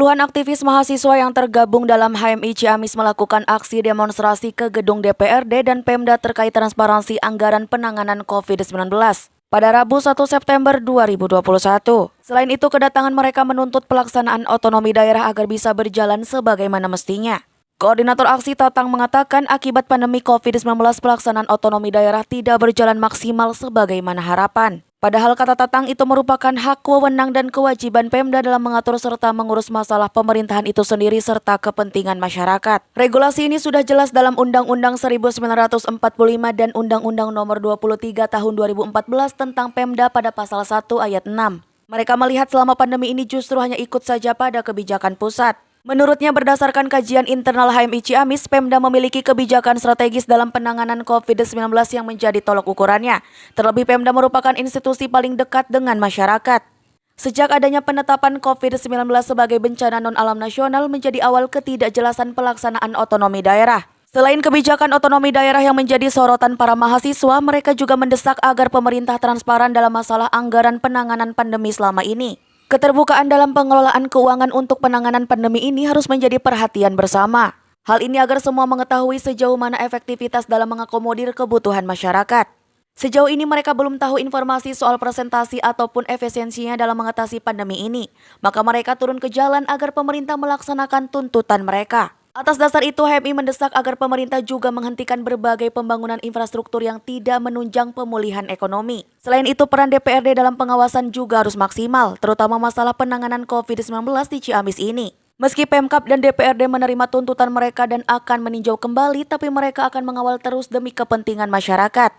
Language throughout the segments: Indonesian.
Puluhan aktivis mahasiswa yang tergabung dalam HMI Ciamis melakukan aksi demonstrasi ke gedung DPRD dan Pemda terkait transparansi anggaran penanganan COVID-19 pada Rabu 1 September 2021. Selain itu, kedatangan mereka menuntut pelaksanaan otonomi daerah agar bisa berjalan sebagaimana mestinya. Koordinator aksi Tatang mengatakan akibat pandemi COVID-19 pelaksanaan otonomi daerah tidak berjalan maksimal sebagaimana harapan. Padahal kata Tatang itu merupakan hak wewenang dan kewajiban Pemda dalam mengatur serta mengurus masalah pemerintahan itu sendiri serta kepentingan masyarakat. Regulasi ini sudah jelas dalam Undang-Undang 1945 dan Undang-Undang Nomor 23 Tahun 2014 tentang Pemda pada pasal 1 ayat 6. Mereka melihat selama pandemi ini justru hanya ikut saja pada kebijakan pusat. Menurutnya berdasarkan kajian internal HMI Ciamis, Pemda memiliki kebijakan strategis dalam penanganan COVID-19 yang menjadi tolok ukurannya. Terlebih Pemda merupakan institusi paling dekat dengan masyarakat. Sejak adanya penetapan COVID-19 sebagai bencana non-alam nasional menjadi awal ketidakjelasan pelaksanaan otonomi daerah. Selain kebijakan otonomi daerah yang menjadi sorotan para mahasiswa, mereka juga mendesak agar pemerintah transparan dalam masalah anggaran penanganan pandemi selama ini. Keterbukaan dalam pengelolaan keuangan untuk penanganan pandemi ini harus menjadi perhatian bersama. Hal ini agar semua mengetahui sejauh mana efektivitas dalam mengakomodir kebutuhan masyarakat. Sejauh ini mereka belum tahu informasi soal presentasi ataupun efisiensinya dalam mengatasi pandemi ini. Maka mereka turun ke jalan agar pemerintah melaksanakan tuntutan mereka. Atas dasar itu, HMI mendesak agar pemerintah juga menghentikan berbagai pembangunan infrastruktur yang tidak menunjang pemulihan ekonomi. Selain itu, peran DPRD dalam pengawasan juga harus maksimal, terutama masalah penanganan COVID-19 di Ciamis ini. Meski Pemkab dan DPRD menerima tuntutan mereka dan akan meninjau kembali, tapi mereka akan mengawal terus demi kepentingan masyarakat.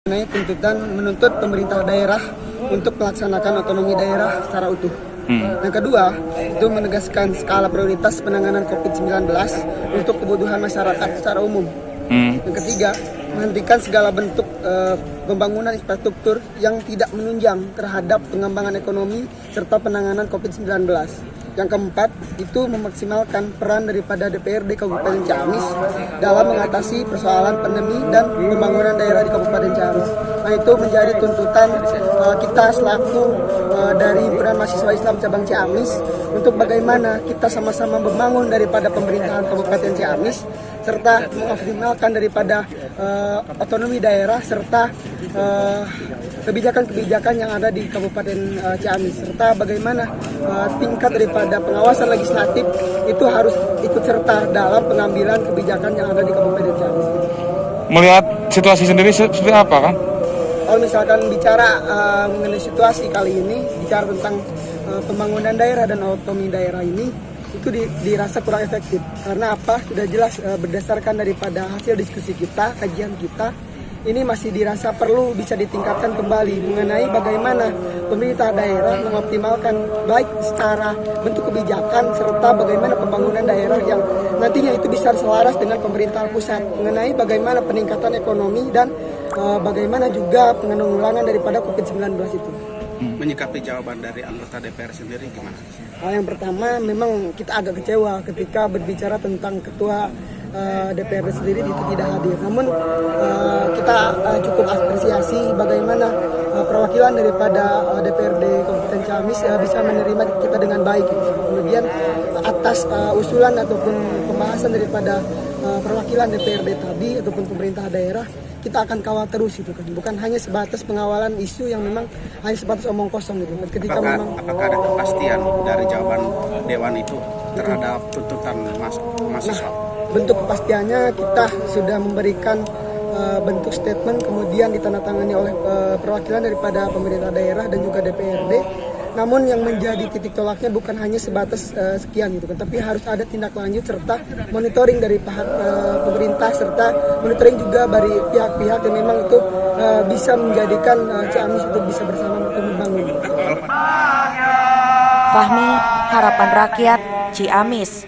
Tuntutan menuntut pemerintah daerah untuk melaksanakan otonomi daerah secara utuh. Yang kedua, itu menegaskan skala prioritas penanganan COVID-19 untuk kebutuhan masyarakat secara umum. Yang ketiga, menghentikan segala bentuk pembangunan infrastruktur yang tidak menunjang terhadap pengembangan ekonomi serta penanganan COVID-19. Yang keempat, itu memaksimalkan peran daripada DPRD Kabupaten Ciamis dalam mengatasi persoalan pandemi dan pembangunan daerah di Kabupaten Ciamis. Nah, itu menjadi tuntutan kita selaku dari Himpunan Mahasiswa Islam Cabang Ciamis untuk bagaimana kita sama-sama membangun daripada pemerintahan Kabupaten Ciamis serta mengoptimalkan daripada otonomi daerah serta kebijakan-kebijakan yang ada di Kabupaten Ciamis serta bagaimana tingkat daripada pengawasan legislatif itu harus ikut serta dalam pengambilan kebijakan yang ada di Kabupaten Ciamis. Melihat situasi sendiri seperti apa, kan? Kalau misalkan bicara mengenai situasi kali ini, bicara tentang pembangunan daerah dan otonomi daerah ini, itu dirasa kurang efektif. Karena apa? Sudah jelas berdasarkan daripada hasil diskusi kita, kajian kita, ini masih dirasa perlu bisa ditingkatkan kembali mengenai bagaimana pemerintah daerah mengoptimalkan baik secara bentuk kebijakan serta bagaimana pembangunan daerah yang nantinya itu bisa selaras dengan pemerintah pusat mengenai bagaimana peningkatan ekonomi dan bagaimana juga penanggulangan daripada COVID-19 itu. Menyikapi jawaban dari anggota DPR sendiri gimana? Yang pertama, memang kita agak kecewa ketika berbicara tentang ketua DPRD sendiri itu tidak hadir. Namun kita cukup apresiasi bagaimana perwakilan daripada DPRD Kabupaten Ciamis bisa menerima kita dengan baik. Kemudian atas usulan ataupun pembahasan daripada perwakilan DPRD tadi ataupun pemerintah daerah, kita akan kawal terus itu kan, bukan hanya sebatas pengawalan isu yang memang hanya sebatas omong kosong gitu. Ketika apakah ada kepastian dari jawaban Dewan itu terhadap tuntutan mahasiswa? Bentuk kepastiannya kita sudah memberikan bentuk statement kemudian ditandatangani oleh perwakilan daripada pemerintah daerah dan juga DPRD. Namun yang menjadi titik tolaknya bukan hanya sebatas sekian gitu kan, tapi harus ada tindak lanjut serta monitoring dari pihak pemerintah serta monitoring juga dari pihak-pihak yang memang itu bisa menjadikan Ciamis itu bisa bersama membangun. Fahmi, Harapan Rakyat, Ciamis.